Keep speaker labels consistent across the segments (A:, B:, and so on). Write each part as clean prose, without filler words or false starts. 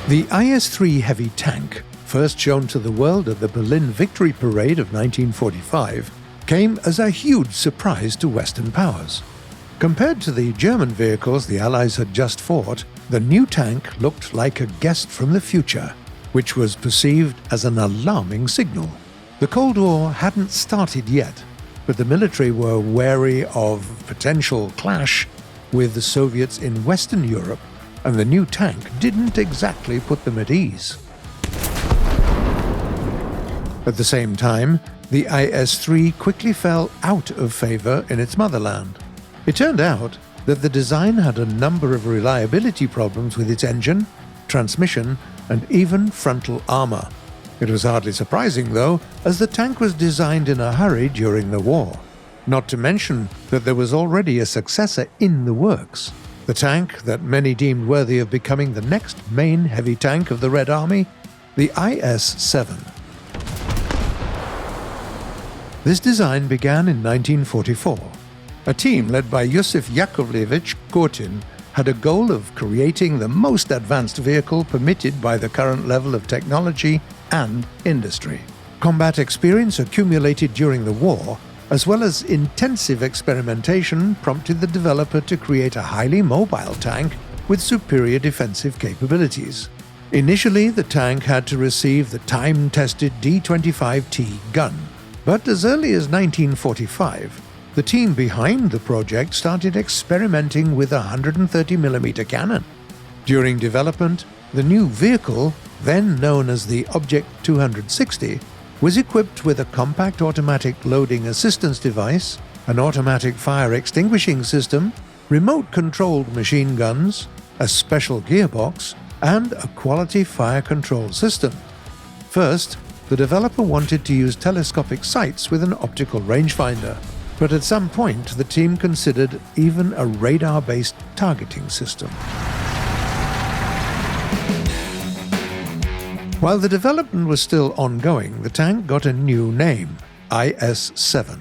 A: The IS-3 heavy tank, first shown to the world at the Berlin Victory Parade of 1945, came as a huge surprise to Western powers. Compared to the German vehicles the Allies had just fought, the new tank looked like a guest from the future, which was perceived as an alarming signal. The Cold War hadn't started yet, but the military were wary of potential clash with the Soviets in Western Europe, and the new tank didn't exactly put them at ease. At the same time, the IS-3 quickly fell out of favour in its motherland. It turned out that the design had a number of reliability problems with its engine, transmission, and even frontal armour. It was hardly surprising, though, as the tank was designed in a hurry during the war. Not to mention that there was already a successor in the works. The tank that many deemed worthy of becoming the next main heavy tank of the Red Army, the IS-7. This design began in 1944. A team led by Yusuf Yakovlevich Kortin had a goal of creating the most advanced vehicle permitted by the current level of technology and industry. Combat experience accumulated during the war, as well as intensive experimentation, prompted the developer to create a highly mobile tank with superior defensive capabilities. Initially, the tank had to receive the time-tested D-25T gun, but as early as 1945, the team behind the project started experimenting with a 130mm cannon. During development, the new vehicle, then known as the Object 260, was equipped with a compact automatic loading assistance device, an automatic fire extinguishing system, remote-controlled machine guns, a special gearbox, and a quality fire control system. First, the developer wanted to use telescopic sights with an optical rangefinder, but at some point the team considered even a radar-based targeting system. While the development was still ongoing, the tank got a new name, IS-7.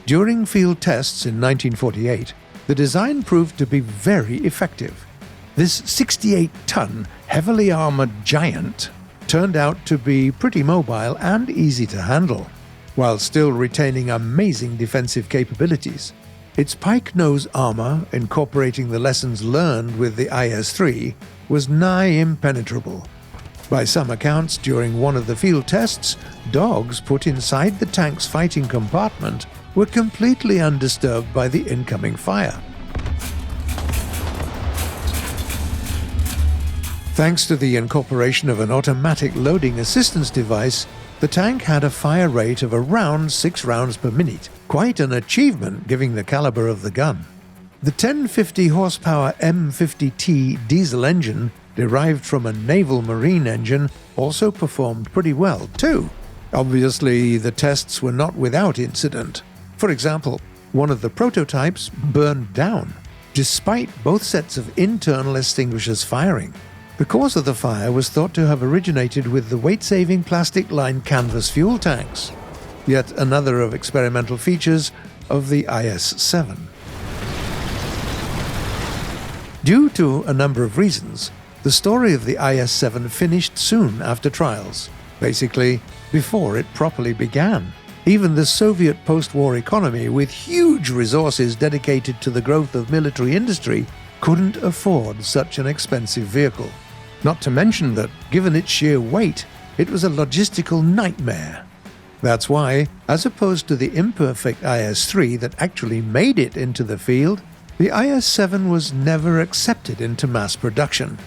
A: During field tests in 1948, the design proved to be very effective. This 68-ton, heavily armoured giant turned out to be pretty mobile and easy to handle, while still retaining amazing defensive capabilities. Its pike nose armour, incorporating the lessons learned with the IS-3, was nigh impenetrable. By some accounts, during one of the field tests, dogs put inside the tank's fighting compartment were completely undisturbed by the incoming fire. Thanks to the incorporation of an automatic loading assistance device, the tank had a fire rate of around 6 rounds per minute, quite an achievement given the caliber of the gun. The 1050 horsepower M50T diesel engine, derived from a naval marine engine, also performed pretty well too. Obviously, the tests were not without incident. For example, one of the prototypes burned down, despite both sets of internal extinguishers firing. The cause of the fire was thought to have originated with the weight-saving plastic-lined canvas fuel tanks, yet another of experimental features of the IS-7. Due to a number of reasons, the story of the IS-7 finished soon after trials, basically before it properly began. Even the Soviet post-war economy, with huge resources dedicated to the growth of military industry, couldn't afford such an expensive vehicle. Not to mention that, given its sheer weight, it was a logistical nightmare. That's why, as opposed to the imperfect IS-3 that actually made it into the field, the IS-7 was never accepted into mass production,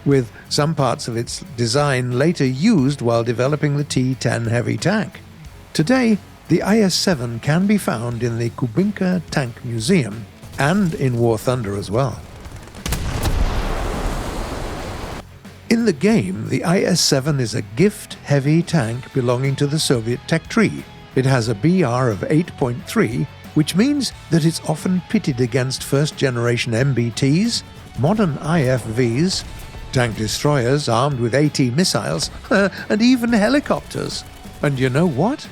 A: with some parts of its design later used while developing the T-10 heavy tank. Today, the IS-7 can be found in the Kubinka Tank Museum and in War Thunder as well. In the game, the IS-7 is a gift-heavy tank belonging to the Soviet tech tree. It has a BR of 8.3, which means that it's often pitted against first-generation MBTs, modern IFVs, tank destroyers armed with AT missiles, and even helicopters. And you know what?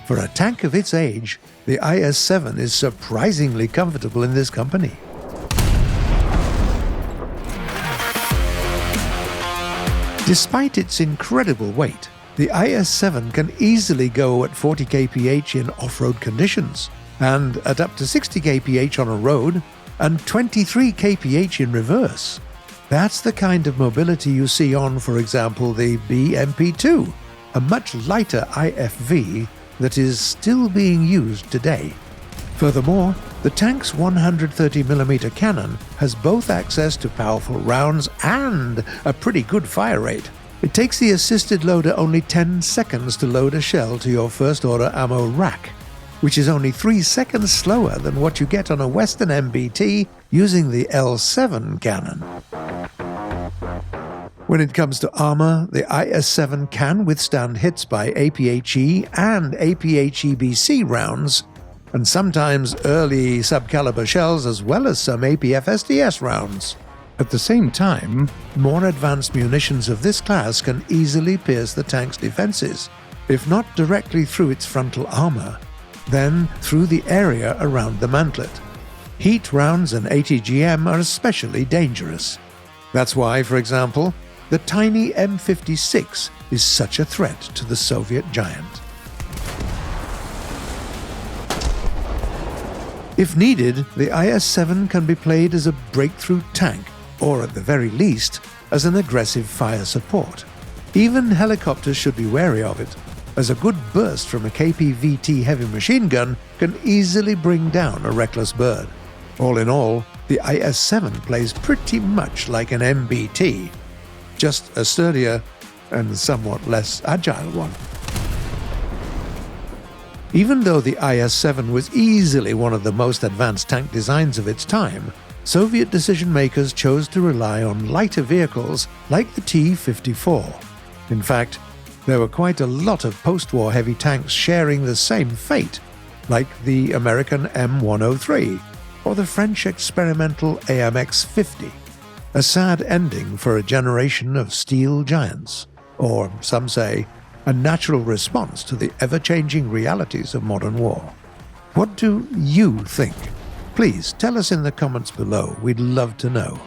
A: For a tank of its age, the IS-7 is surprisingly comfortable in this company. Despite its incredible weight, the IS-7 can easily go at 40 kph in off-road conditions, and at up to 60 kph on a road, and 23 kph in reverse. That's the kind of mobility you see on, for example, the BMP-2, a much lighter IFV that is still being used today. Furthermore, the tank's 130mm cannon has both access to powerful rounds and a pretty good fire rate. It takes the assisted loader only 10 seconds to load a shell to your first-order ammo rack, which is only 3 seconds slower than what you get on a Western MBT using the L7 cannon. When it comes to armour, the IS-7 can withstand hits by APHE and APHEBC rounds, and sometimes early subcaliber shells as well as some APF-SDS rounds. At the same time, more advanced munitions of this class can easily pierce the tank's defences, if not directly through its frontal armour, then through the area around the mantlet. Heat rounds and ATGM are especially dangerous. That's why, for example, the tiny M56 is such a threat to the Soviet giant. If needed, the IS-7 can be played as a breakthrough tank, or at the very least, as an aggressive fire support. Even helicopters should be wary of it, as a good burst from a KPVT heavy machine gun can easily bring down a reckless bird. All in all, the IS-7 plays pretty much like an MBT, just a sturdier and somewhat less agile one. Even though the IS-7 was easily one of the most advanced tank designs of its time, Soviet decision-makers chose to rely on lighter vehicles like the T-54. In fact, there were quite a lot of post-war heavy tanks sharing the same fate, like the American M103 or the French experimental AMX-50. A sad ending for a generation of steel giants, or some say, a natural response to the ever-changing realities of modern war. What do you think? Please tell us in the comments below, we'd love to know.